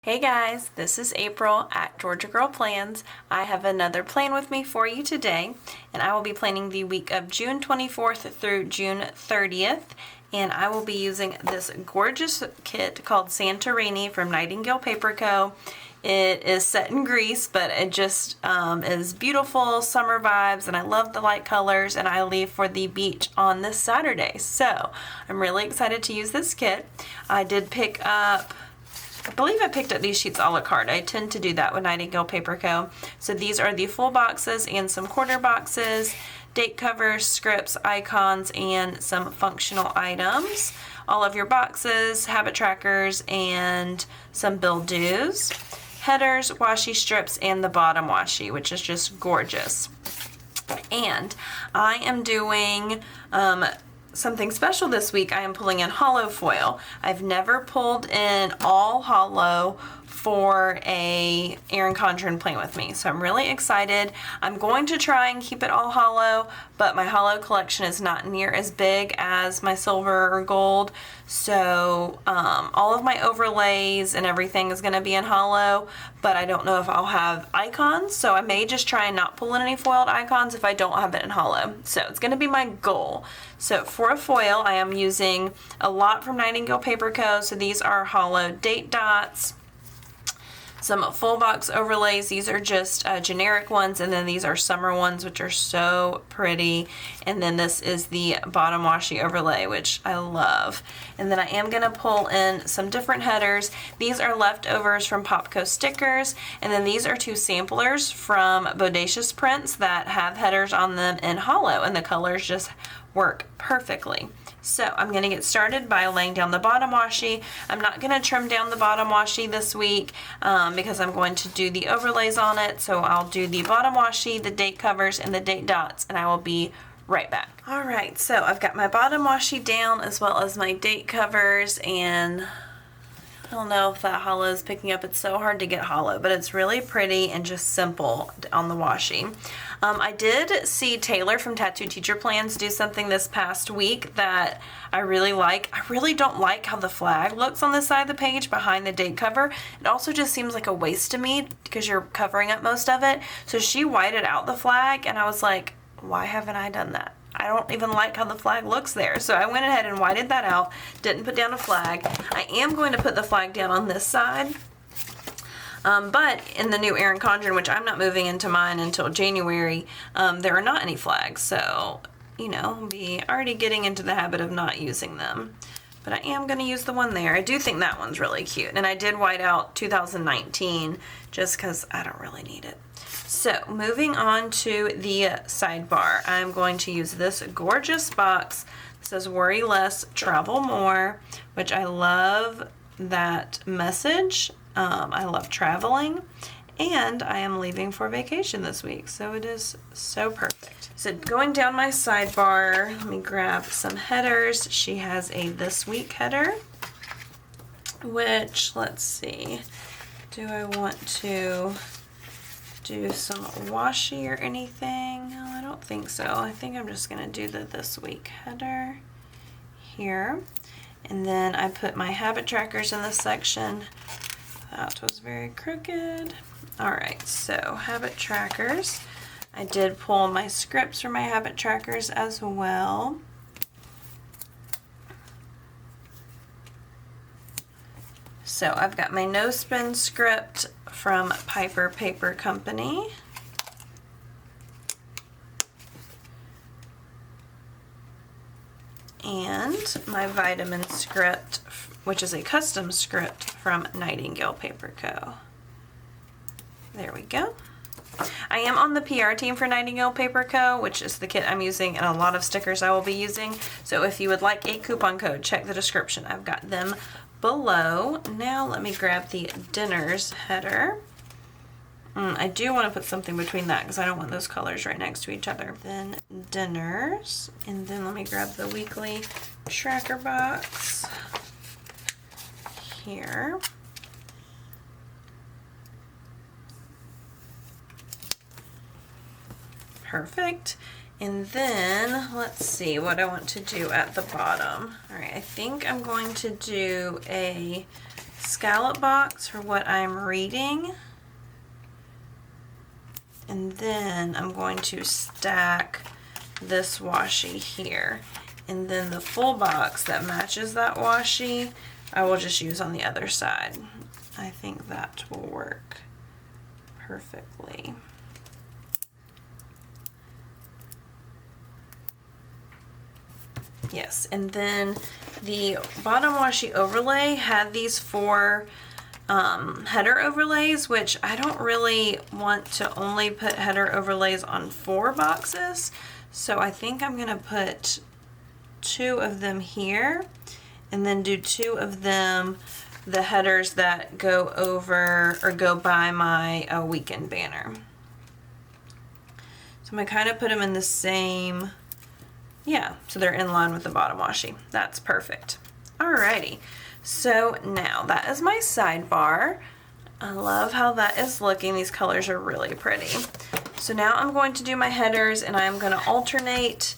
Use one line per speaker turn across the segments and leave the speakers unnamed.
Hey guys, this is April at Georgia Girl Plans. I have another plan with me for you today, and I will be planning the week of June 24th through June 30th, and I will be using this gorgeous kit called Santorini from Nightingale Paper Co. It is set in Greece, but it just is beautiful summer vibes, and I love the light colors, and I leave for the beach on this Saturday. So I'm really excited to use this kit. I did pick up, I believe I picked up these sheets a la carte. I tend to do that with Nightingale Paper Co. So these are the full boxes and some quarter boxes, date covers, scripts, icons, and some functional items. All of your boxes, habit trackers, and some bill dues. Headers, washi strips, and the bottom washi, which is just gorgeous. And I am doing something special this week. I am pulling in hollow foil. I've never pulled in all hollow for a Erin Condren plan with me, so I'm really excited. I'm going to try and keep it all hollow, but my hollow collection is not near as big as my silver or gold, so all of my overlays and everything is going to be in hollow, but I don't know if I'll have icons, so I may just try and not pull in any foiled icons if I don't have it in hollow. So it's going to be my goal. So for a foil, I am using a lot from Nightingale Paper Co. So these are hollow date dots, some full box overlays. These are just generic ones, and then these are summer ones, which are so pretty. And then this is the bottom washi overlay, which I love. And then I am going to pull in some different headers. These are leftovers from Popco stickers, and then these are two samplers from Bodacious Prints that have headers on them in hollow, and the colors just work perfectly. So I'm going to get started by laying down the bottom washi. I'm not going to trim down the bottom washi this week because I'm going to do the overlays on it. So I'll do the bottom washi, the date covers, and the date dots, and I will be right back. All right, so I've got my bottom washi down as well as my date covers, and I don't know if that hollow is picking up. It's so hard to get hollow, but it's really pretty and just simple on the washi. I did see Taylor from Tattoo Teacher Plans do something this past week that I really like. I really don't like how the flag looks on this side of the page behind the date cover. It also just seems like a waste to me because you're covering up most of it. So she whited out the flag, and I was like, why haven't I done that? I don't even like how the flag looks there. So I went ahead and whited that out, didn't put down a flag. I am going to put the flag down on this side. But in the new Erin Condren, which I'm not moving into mine until January, there are not any flags. So, you know, I'll be already getting into the habit of not using them. But I am going to use the one there. I do think that one's really cute. And I did white out 2019 just because I don't really need it. So moving on to the sidebar, I'm going to use this gorgeous box. It says worry less, travel more, which I love that message. I love traveling, and I am leaving for vacation this week, so it is so perfect. So going down my sidebar, let me grab some headers. She has a this week header, which, let's see, do I want to do some washi or anything? No, I don't think so. I think I'm just going to do the this week header here, and then I put my habit trackers in this section. That was very crooked. Alright, so habit trackers. I did pull my scripts for my habit trackers as well. So I've got my no spin script from Piper Paper Company. And my vitamin script, which is a custom script from Nightingale Paper Co. There we go. I am on the PR team for Nightingale Paper Co., which is the kit I'm using and a lot of stickers I will be using. So if you would like a coupon code, check the description. I've got them below. Now let me grab the dinners header. I do want to put something between that because I don't want those colors right next to each other. Then dinners, and then let me grab the weekly tracker box here. Perfect. And then let's see what I want to do at the bottom. All right, I think I'm going to do a scallop box for what I'm reading. And then I'm going to stack this washi here. And then the full box that matches that washi, I will just use on the other side. I think that will work perfectly. Yes, and then the bottom washi overlay had these 4 header overlays, which I don't really want to only put header overlays on 4 boxes. So I think I'm going to put 2 of them here and then do 2 of them, the headers that go over or go by my weekend banner. So I'm going to kind of put them in the same, yeah, so they're in line with the bottom washi. That's perfect. Alrighty. So now that is my sidebar. I love how that is looking. These colors are really pretty. So now I'm going to do my headers, and I'm going to alternate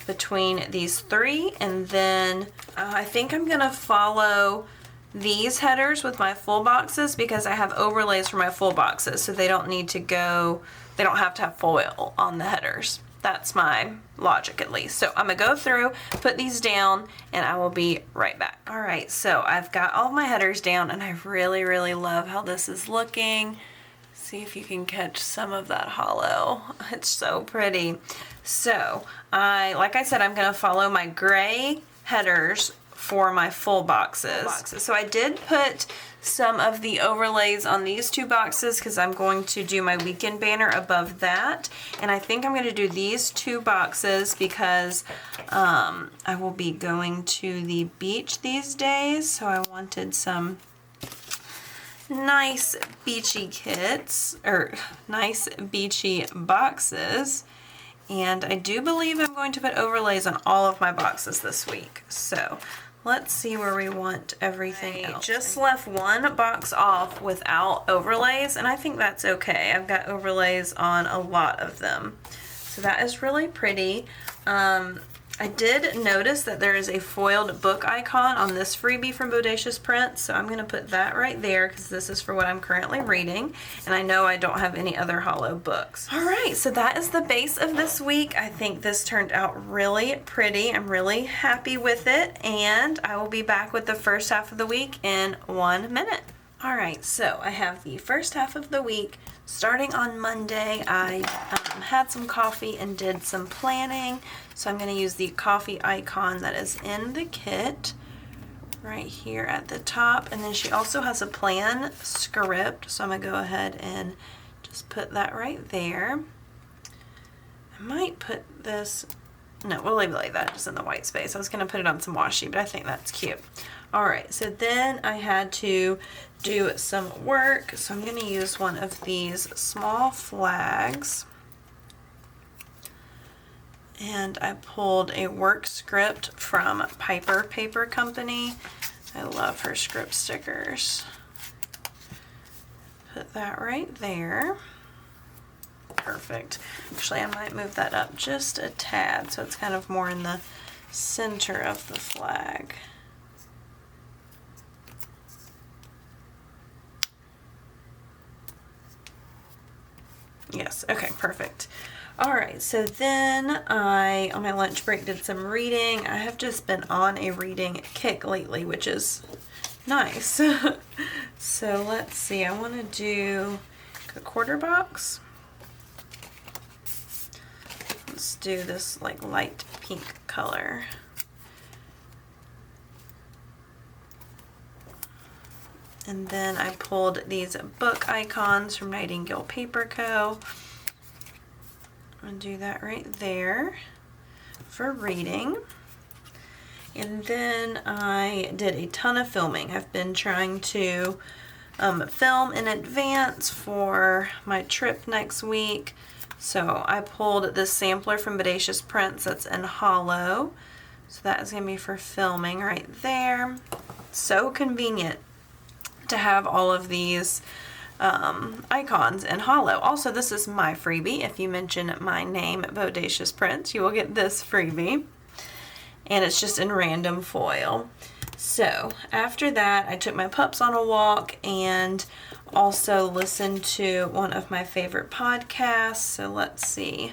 between these 3, and then I think I'm going to follow these headers with my full boxes because I have overlays for my full boxes, so they don't need to go, they don't have to have foil on the headers. That's my logic, at least. So I'm gonna go through, put these down, and I will be right back. All right, so I've got all my headers down, and I really, really love how this is looking. See if you can catch some of that hollow. It's so pretty. So like I said, I'm gonna follow my gray headers for my full boxes. So I did put some of the overlays on these 2 boxes because I'm going to do my weekend banner above that. And I think I'm going to do these 2 boxes because I will be going to the beach these days. So I wanted some nice beachy kits, or nice beachy boxes. And I do believe I'm going to put overlays on all of my boxes this week. So let's see where we want everything else. Just left 1 box off without overlays, and I think that's okay. I've got overlays on a lot of them. So that is really pretty. I did notice that there is a foiled book icon on this freebie from Bodacious Prints, so I'm going to put that right there because this is for what I'm currently reading, and I know I don't have any other hollow books. Alright, so that is the base of this week. I think this turned out really pretty. I'm really happy with it, and I will be back with the first half of the week in 1 minute. Alright, so I have the first half of the week. Starting on Monday, I had some coffee and did some planning. So I'm going to use the coffee icon that is in the kit right here at the top. And then she also has a plan script. So I'm going to go ahead and just put that right there. I might put this, no, we'll leave it like that, just in the white space. I was going to put it on some washi, but I think that's cute. Alright, so then I had to do some work, so I'm going to use one of these small flags. And I pulled a work script from Piper Paper Company. I love her script stickers. Put that right there. Perfect. Actually, I might move that up just a tad so it's kind of more in the center of the flag. Yes, okay, perfect. Alright, so then I, on my lunch break, did some reading. I have just been on a reading kick lately, which is nice. So let's see, I want to do a quarter box. Let's do this like light pink color. And then I pulled these book icons from Nightingale Paper Co. I'm going to do that right there for reading. And then I did a ton of filming. I've been trying to film in advance for my trip next week. So I pulled this sampler from Bodacious Prints that's in hollow. So that is going to be for filming right there. So convenient to have all of these icons in hollow. Also, this is my freebie. If you mention my name at Bodacious Prints, you will get this freebie. And it's just in random foil. So after that, I took my pups on a walk and also listened to one of my favorite podcasts. So let's see,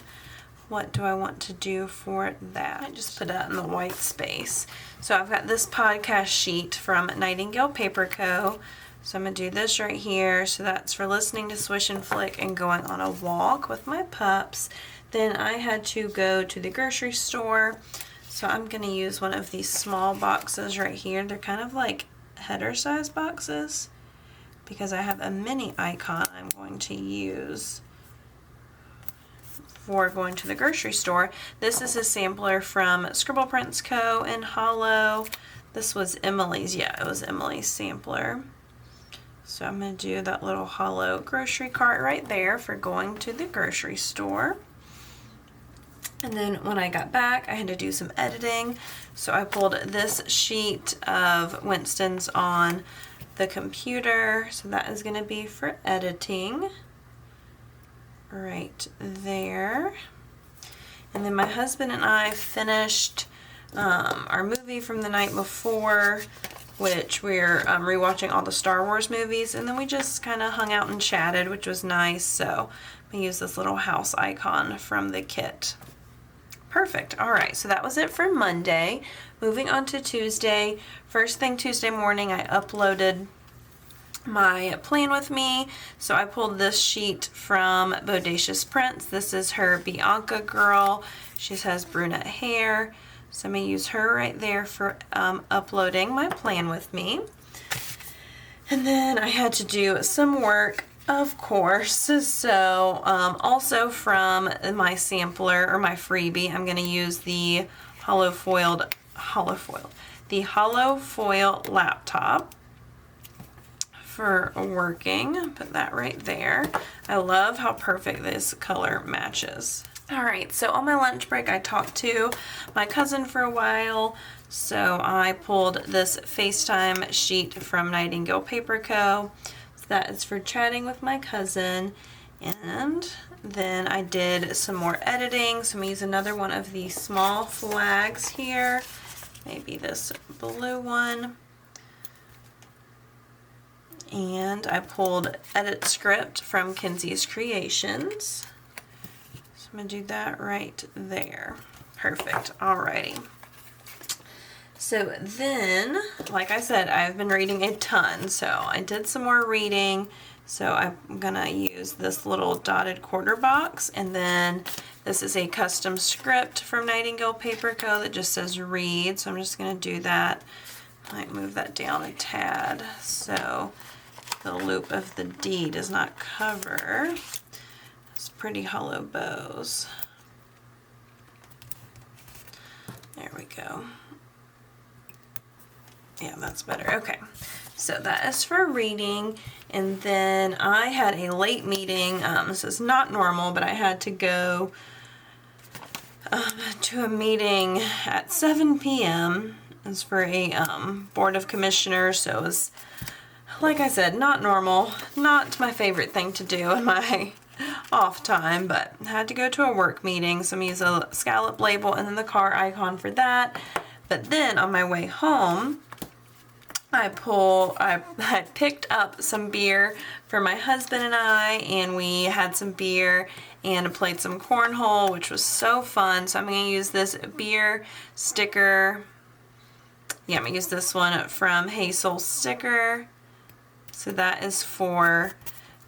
what do I want to do for that? I just put that in the white space. So I've got this podcast sheet from Nightingale Paper Co. So I'm going to do this right here. So that's for listening to Swish and Flick and going on a walk with my pups. Then I had to go to the grocery store. So I'm going to use one of these small boxes right here. They're kind of like header size boxes because I have a mini icon I'm going to use for going to the grocery store. This is a sampler from Scribble Prints Co. in Hollow. This was Emily's, it was Emily's sampler. So I'm going to do that little hollow grocery cart right there for going to the grocery store. And then when I got back, I had to do some editing. So I pulled this sheet of Winston's on the computer. So that is going to be for editing. Right there. And then my husband and I finished our movie from the night before, which we're rewatching all the Star Wars movies, and then we just kind of hung out and chatted, which was nice. So I used this little house icon from the kit. Perfect. All right, so that was it for Monday. Moving on to Tuesday. First thing Tuesday morning, I uploaded my plan with me. So I pulled this sheet from Bodacious Prints. This is her Bianca girl. She has brunette hair. So I'm going to use her right there for uploading my plan with me. And then I had to do some work, of course. So also from my sampler or my freebie, I'm going to use the hollow foil laptop for working. Put that right there. I love how perfect this color matches. All right, so on my lunch break, I talked to my cousin for a while. So I pulled this FaceTime sheet from Nightingale Paper Co. So that is for chatting with my cousin. And then I did some more editing. So I'm gonna use another one of these small flags here. Maybe this blue one. And I pulled Edit Script from Kenzie's Creations. I'm going to do that right there. Perfect. Alrighty. So then, like I said, I've been reading a ton. So I did some more reading. So I'm going to use this little dotted quarter box. And then this is a custom script from Nightingale Paper Co. that just says read. So I'm just going to do that. I might move that down a tad so the loop of the D does not cover pretty hollow bows. There we go. Yeah, that's better. Okay, so that is for reading. And then I had a late meeting. This is not normal, but I had to go to a meeting at 7 p.m. It's for a Board of Commissioners, so it was, like I said, not normal. Not my favorite thing to do in my off time, but I had to go to a work meeting, so I'm going to use a scallop label and then the car icon for that. But then on my way home, I picked up some beer for my husband and I, and we had some beer and played some cornhole, which was so fun. So I'm going to use this beer sticker. Yeah, I'm going to use this one from Hey Soul Sticker. So that is for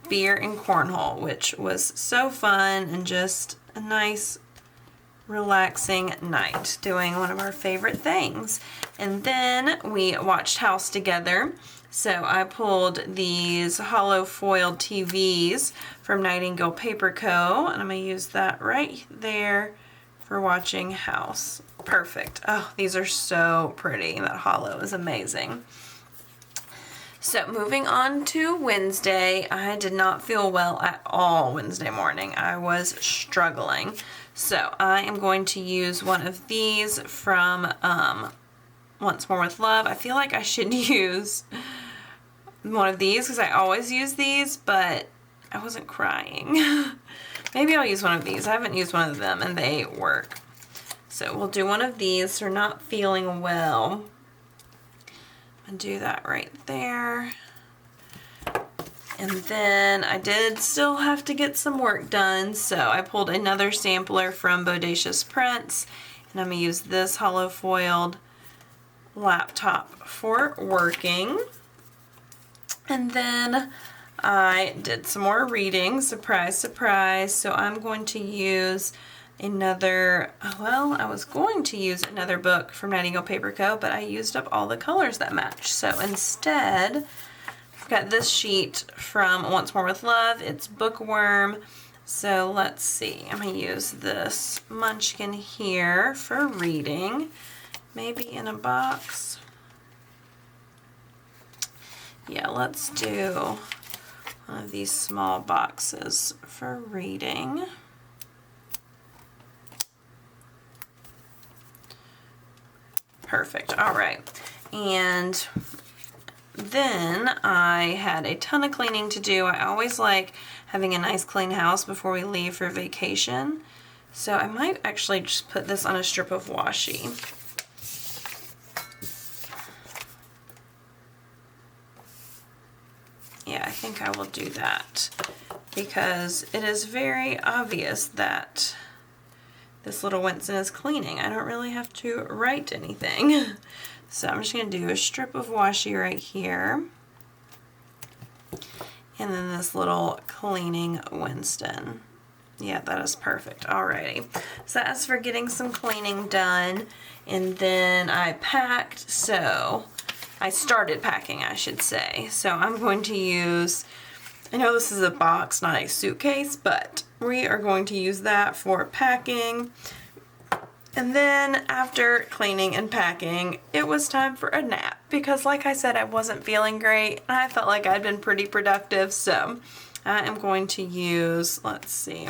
beer and cornhole, which was so fun and just a nice relaxing night doing one of our favorite things. And then we watched House together. So I pulled these hollow foiled TVs from Nightingale Paper Co. and I'm going to use that right there for watching House. Perfect. Oh, these are so pretty. That hollow is amazing. So moving on to Wednesday, I did not feel well at all Wednesday morning. I was struggling. So I am going to use one of these from Once More with Love. I feel like I should use one of these because I always use these, but I wasn't crying. Maybe I'll use one of these. I haven't used one of them and they work. So we'll do one of these for not feeling well. and do that right there. And then I did still have to get some work done, so I pulled another sampler from Bodacious Prints, and I'm going to use this hollow foiled laptop for working. And then I did some more reading, surprise, surprise, so I'm going to use another, well, I was going to use another book from Nightingale Paper Co., but I used up all the colors that match, so instead I've got this sheet from Once More with Love. It's Bookworm. So let's see. I'm going to use this munchkin here for reading. Maybe in a box. Yeah, let's do one of these small boxes for reading. Perfect. All right. And then I had a ton of cleaning to do. I always like having a nice clean house before we leave for vacation. So I might actually just put this on a strip of washi. Yeah, I think I will do that because it is very obvious that this little Winston is cleaning. I don't really have to write anything. So I'm just going to do a strip of washi right here. And then this little cleaning Winston. Yeah, that is perfect. Alrighty. So that's for getting some cleaning done. And then I packed, so I started packing, I should say. So I'm going to use, I know this is a box, not a suitcase, but we are going to use that for packing. And then after cleaning and packing, it was time for a nap because like I said, I wasn't feeling great. I felt like I'd been pretty productive, so I am going to use, let's see,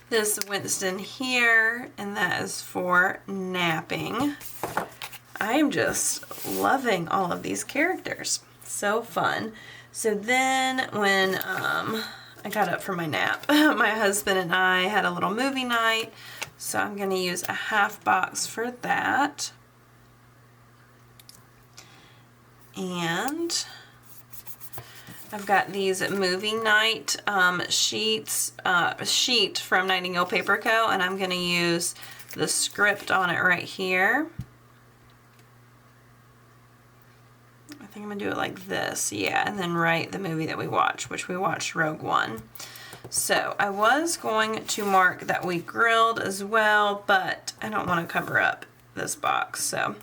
this Winston here, and that is for napping. I am just loving all of these characters. So fun. So then when I got up from my nap, my husband and I had a little movie night. So I'm going to use a half box for that. And I've got these movie night sheets, sheet from Nightingale Paper Co. And I'm going to use the script on it right here. I think I'm going to do it like this, yeah, and then write the movie that we watched, which we watched Rogue One. So I was going to mark that we grilled as well, but I don't want to cover up this box, so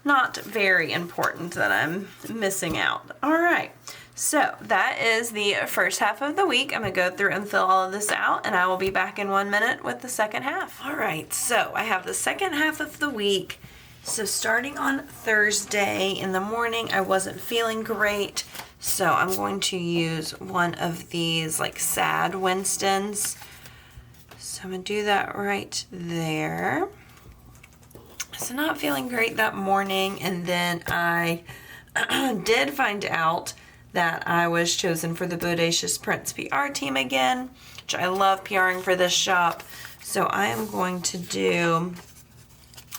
not very important that I'm missing out. All right, so that is the first half of the week. I'm going to go through and fill all of this out, and I will be back in 1 minute with the second half. All right, so I have the second half of the week. So starting on Thursday in the morning, I wasn't feeling great. So I'm going to use one of these like sad Winstons. So I'm going to do that right there. So not feeling great that morning. And then I did find out that I was chosen for the Bodacious Prints PR team again, which I love PRing for this shop. So I am going to do,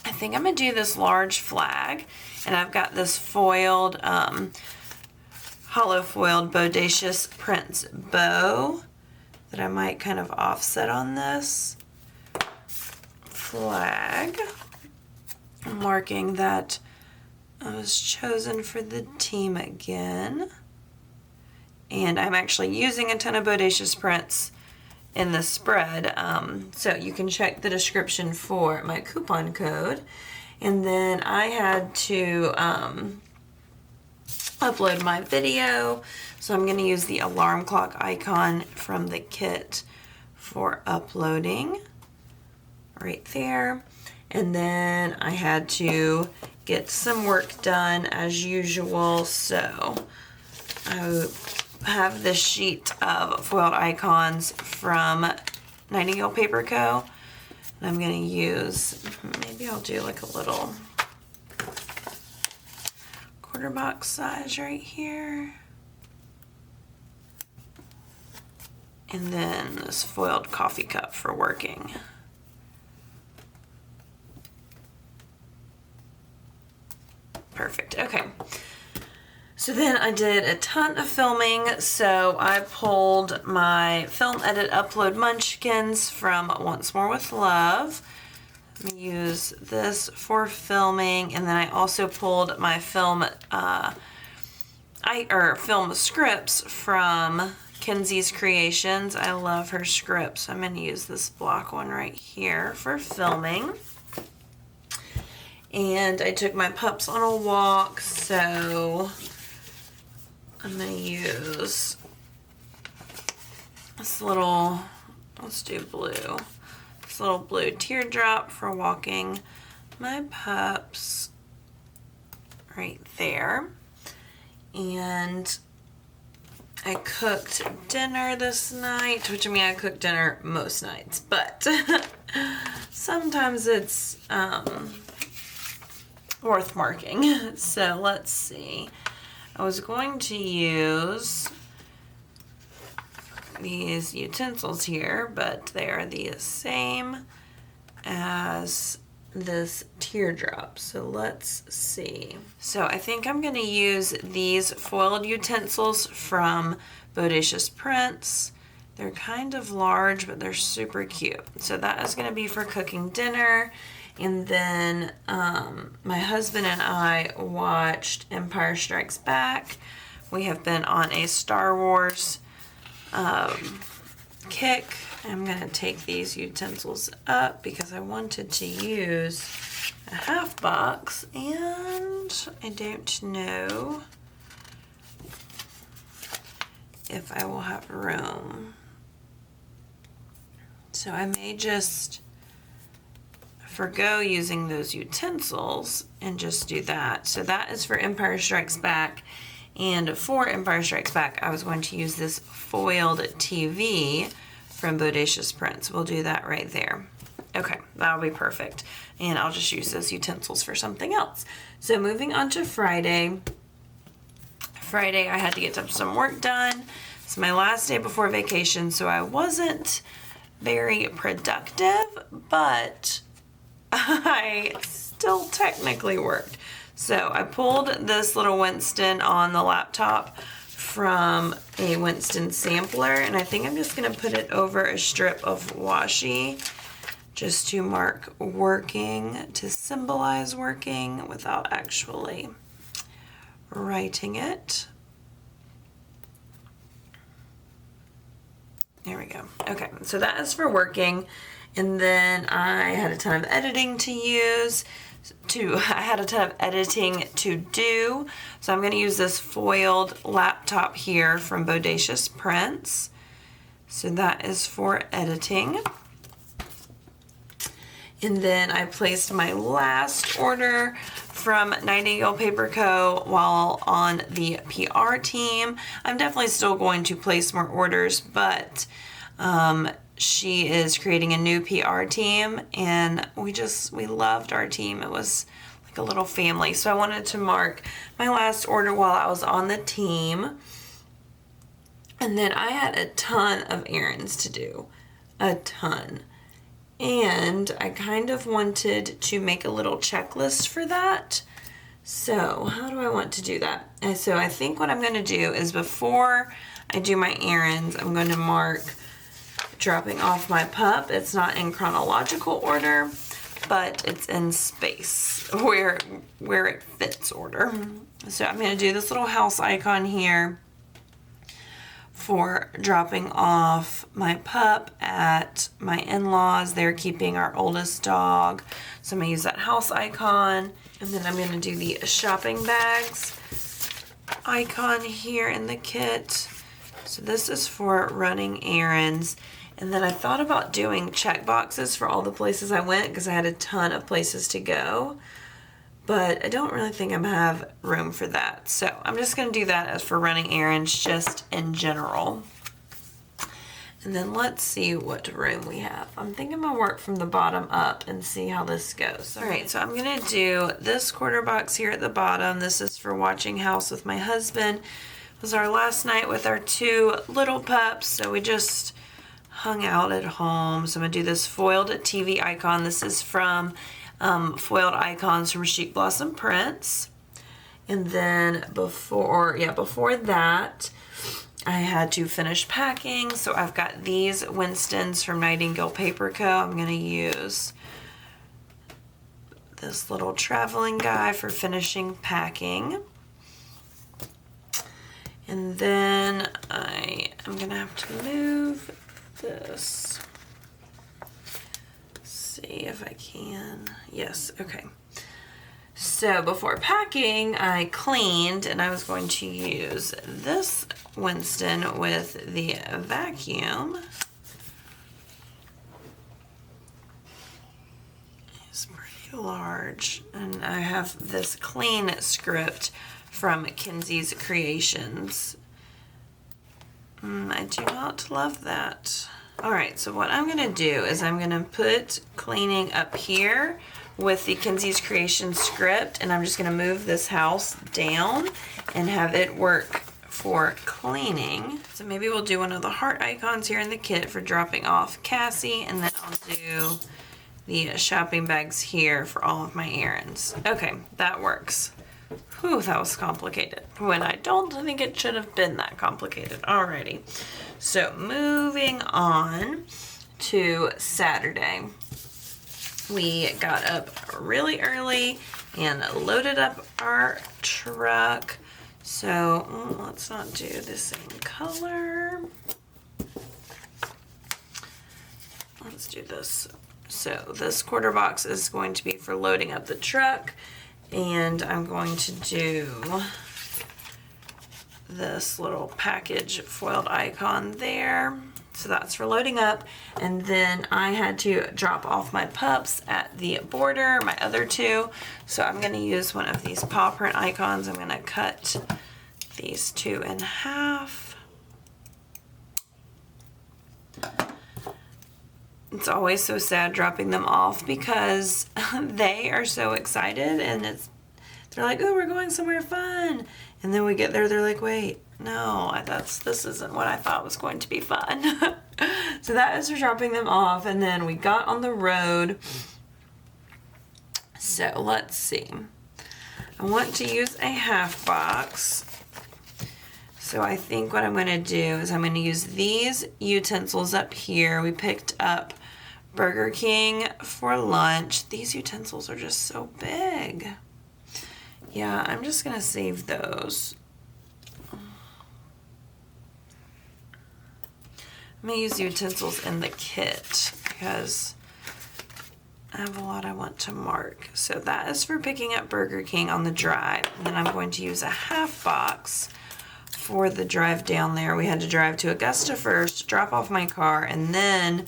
I think I'm going to do this large flag. And I've got this foiled, hollow foiled Bodacious Prints bow that I might kind of offset on this flag, marking that I was chosen for the team again. And I'm actually using a ton of Bodacious Prints in the spread, so you can check the description for my coupon code. And then I had to upload my video, so I'm going to use the alarm clock icon from the kit for uploading right there. And then I had to get some work done as usual, so I have this sheet of foiled icons from Nightingale Paper Co. And I'm going to use, maybe I'll do like a little quarter box size right here. And then this foiled coffee cup for working. Perfect. Okay. So then I did a ton of filming. So I pulled my film edit upload munchkins from Once More with Love. I'm gonna use this for filming, and then I also pulled my film film scripts from Kenzie's Creations. I love her scripts. I'm gonna use this block one right here for filming. And I took my pups on a walk, so I'm gonna use this little, let's do blue. This little blue teardrop for walking my pups right there. And I cooked dinner this night, which I mean I cook dinner most nights, but sometimes it's worth marking. So let's see. I was going to use these utensils here, but they are the same as this teardrop. So let's see. So I think I'm going to use these foiled utensils from Bodacious Prints. They're kind of large, but they're super cute. So that is going to be for cooking dinner. And then my husband and I watched Empire Strikes Back. We have been on a Star Wars kick. I'm going to take these utensils up because I wanted to use a half box, and I don't know if I will have room. So I may just forgo using those utensils and just do that. So that is for Empire Strikes Back. And for Empire Strikes Back, I was going to use this foiled TV from Bodacious Prints. We'll do that right there. Okay, that'll be perfect. And I'll just use those utensils for something else. So moving on to Friday. Friday, I had to get some work done. It's my last day before vacation, so I wasn't very productive, but I still technically worked. So I pulled this little Winston on the laptop from a Winston sampler, and I think I'm just going to put it over a strip of washi just to mark working, to symbolize working without actually writing it. There we go. Okay, so that is for working. And then I had a ton of editing to use. I had a ton of editing to do. So I'm going to use this foiled laptop here from Bodacious Prints. So that is for editing. And then I placed my last order from Nightingale Paper Co. while on the PR team. I'm definitely still going to place more orders, but she is creating a new PR team, and we loved our team. It was like a little family. So I wanted to mark my last order while I was on the team. And then I had a ton of errands to do. A ton. And I kind of wanted to make a little checklist for that. So how do I want to do that? And so I think what I'm going to do is before I do my errands, I'm going to mark dropping off my pup. It's not in chronological order, but it's in space where it fits order. So I'm going to do this little house icon here for dropping off my pup at my in-laws. They're keeping our oldest dog. So I'm going to use that house icon. And then I'm going to do the shopping bags icon here in the kit. So this is for running errands. And then I thought about doing check boxes for all the places I went because I had a ton of places to go. But I don't really think I'm going to have room for that. So I'm just going to do that as for running errands just in general. And then let's see what room we have. I'm thinking I'm going to work from the bottom up and see how this goes. All right, so I'm going to do this quarter box here at the bottom. This is for watching House with my husband. It was our last night with our two little pups, so we just hung out at home. So I'm going to do this foiled TV icon. This is from Foiled Icons from Chic Blossom Prints. And then before that, I had to finish packing. So I've got these Winstons from Nightingale Paper Co. I'm going to use this little traveling guy for finishing packing. And then I am going to have to move this. Let's see if I can. Yes, okay. So before packing, I cleaned, and I was going to use this Winston with the vacuum. It's pretty large. And I have this clean script from Kinsey's Creations. I do not love that. All right, so what I'm gonna do is I'm gonna put cleaning up here with the Kinsey's Creation script, and I'm just gonna move this house down and have it work for cleaning. So maybe we'll do one of the heart icons here in the kit for dropping off Cassie, and then I'll do the shopping bags here for all of my errands. Okay, that works. Whew, that was complicated. When I don't think it should have been that complicated. Alrighty, so moving on to Saturday. We got up really early and loaded up our truck. So let's not do the same color. Let's do this. So this quarter box is going to be for loading up the truck, and I'm going to do this little package foiled icon there. So that's for loading up. And then I had to drop off my pups at the border, my other two. So I'm gonna use one of these paw print icons. I'm gonna cut these two in half. It's always so sad dropping them off because they are so excited, and they're like, oh, we're going somewhere fun. And then we get there, they're like, wait, no, this isn't what I thought was going to be fun. So that is for dropping them off. And then we got on the road. So let's see. I want to use a half box. So I think what I'm going to do is I'm going to use these utensils up here. We picked up Burger King for lunch. These utensils are just so big. Yeah, I'm just going to save those. I'm going to use utensils in the kit because I have a lot I want to mark. So that is for picking up Burger King on the drive. And then I'm going to use a half box for the drive down there. We had to drive to Augusta first, drop off my car, and then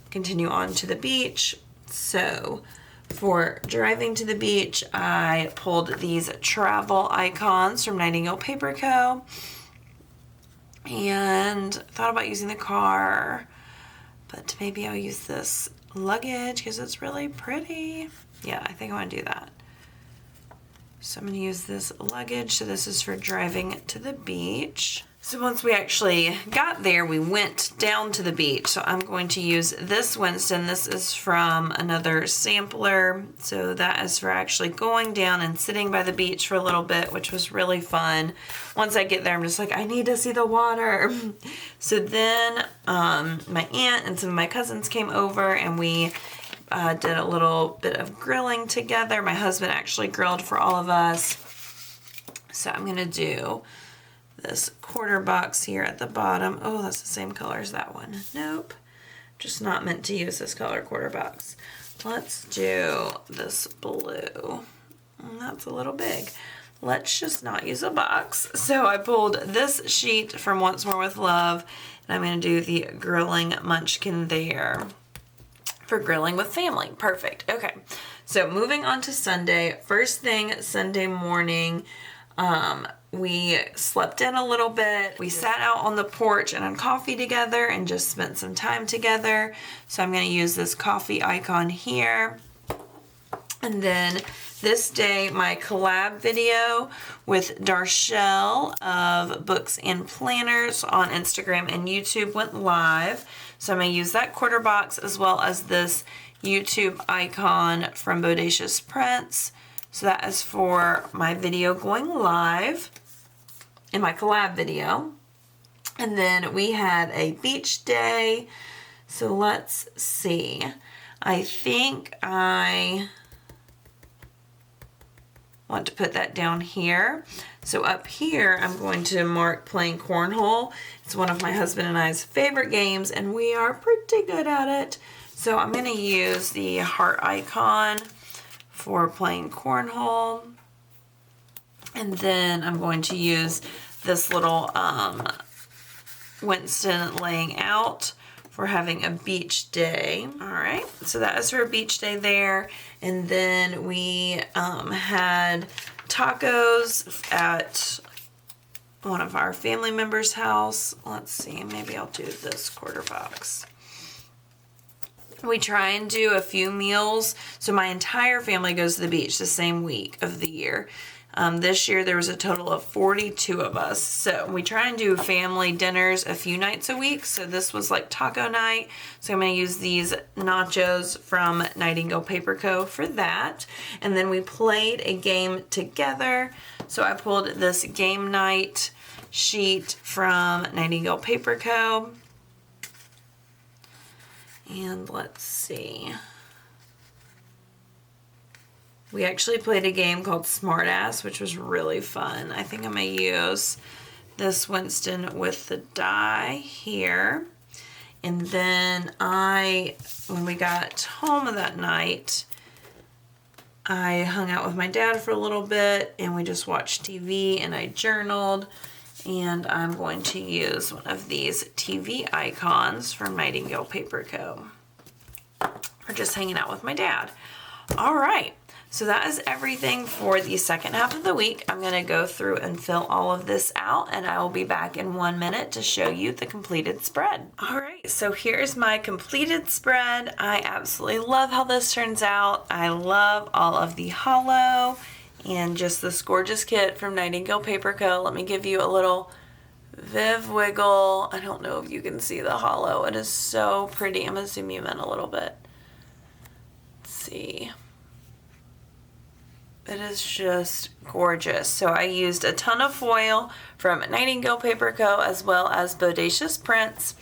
continue on to the beach. So for driving to the beach, I pulled these travel icons from Nightingale Paper Co. and thought about using the car, but maybe I'll use this luggage because it's really pretty. Yeah, I think I want to do that. So I'm going to use this luggage. So this is for driving to the beach. So once we actually got there, we went down to the beach. So I'm going to use this Winston. This is from another sampler. So that is for actually going down and sitting by the beach for a little bit, which was really fun. Once I get there, I'm just like, I need to see the water. So then my aunt and some of my cousins came over, and we did a little bit of grilling together. My husband actually grilled for all of us. So I'm going to do this quarter box here at the bottom. Oh, that's the same color as that one. Nope. Just not meant to use this color quarter box. Let's do this blue. That's a little big. Let's just not use a box. So I pulled this sheet from Once More with Love, and I'm going to do the grilling munchkin there for grilling with family. Perfect. Okay. So moving on to Sunday. First thing Sunday morning, we slept in a little bit. We sat out on the porch and had coffee together and just spent some time together. So I'm going to use this coffee icon here. And then this day, my collab video with Darshell of Books and Planners on Instagram and YouTube went live. So I'm going to use that quarter box as well as this YouTube icon from Bodacious Prints. So that is for my video going live in my collab video. And then we had a beach day. So let's see. I think I want to put that down here. So up here, I'm going to mark playing cornhole. It's one of my husband and I's favorite games, and we are pretty good at it. So I'm going to use the heart icon for playing cornhole. And then I'm going to use this little Winston laying out for having a beach day. All right, so that is for a beach day there. And then we had tacos at one of our family members' house. Let's see, maybe I'll do this quarter box. We try and do a few meals. So my entire family goes to the beach the same week of the year. This year there was a total of 42 of us. So we try and do family dinners a few nights a week. So this was like taco night. So I'm going to use these nachos from Nightingale Paper Co. for that. And then we played a game together. So I pulled this game night sheet from Nightingale Paper Co. And let's see. We actually played a game called Smartass, which was really fun. I think I'm going to use this Winston with the die here. And then when we got home that night, I hung out with my dad for a little bit and we just watched TV and I journaled. And I'm going to use one of these TV icons from Nightingale Paper Co. for just hanging out with my dad. All right. So that is everything for the second half of the week. I'm going to go through and fill all of this out, and I will be back in 1 minute to show you the completed spread. All right, so here's my completed spread. I absolutely love how this turns out. I love all of the hollow and just this gorgeous kit from Nightingale Paper Co. Let me give you a little Viv wiggle. I don't know if you can see the hollow. It is so pretty. I'm going to zoom you in a little bit. Let's see. It is just gorgeous. So I used a ton of foil from Nightingale Paper Co. as well as Bodacious Prints.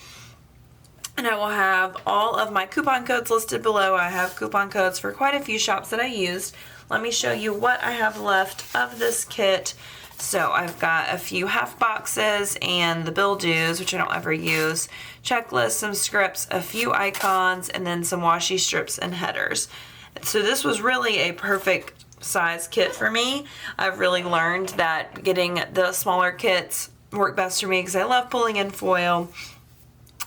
And I will have all of my coupon codes listed below. I have coupon codes for quite a few shops that I used. Let me show you what I have left of this kit. So I've got a few half boxes and the bill dues, which I don't ever use, checklists, some scripts, a few icons, and then some washi strips and headers. So this was really a perfect size kit for me. I've really learned that getting the smaller kits work best for me because I love pulling in foil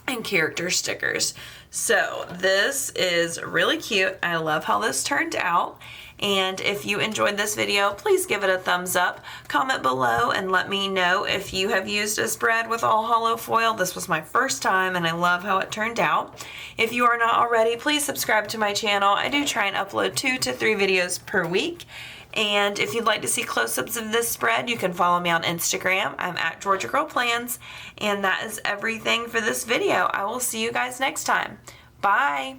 and character stickers. So this is really cute. I love how this turned out. And if you enjoyed this video, please give it a thumbs up. Comment below and let me know if you have used a spread with all hollow foil. This was my first time and I love how it turned out. If you are not already, please subscribe to my channel. I do try and upload 2 to 3 videos per week. And if you'd like to see close-ups of this spread, you can follow me on Instagram. I'm at Georgia Girl Plans. And that is everything for this video. I will see you guys next time. Bye.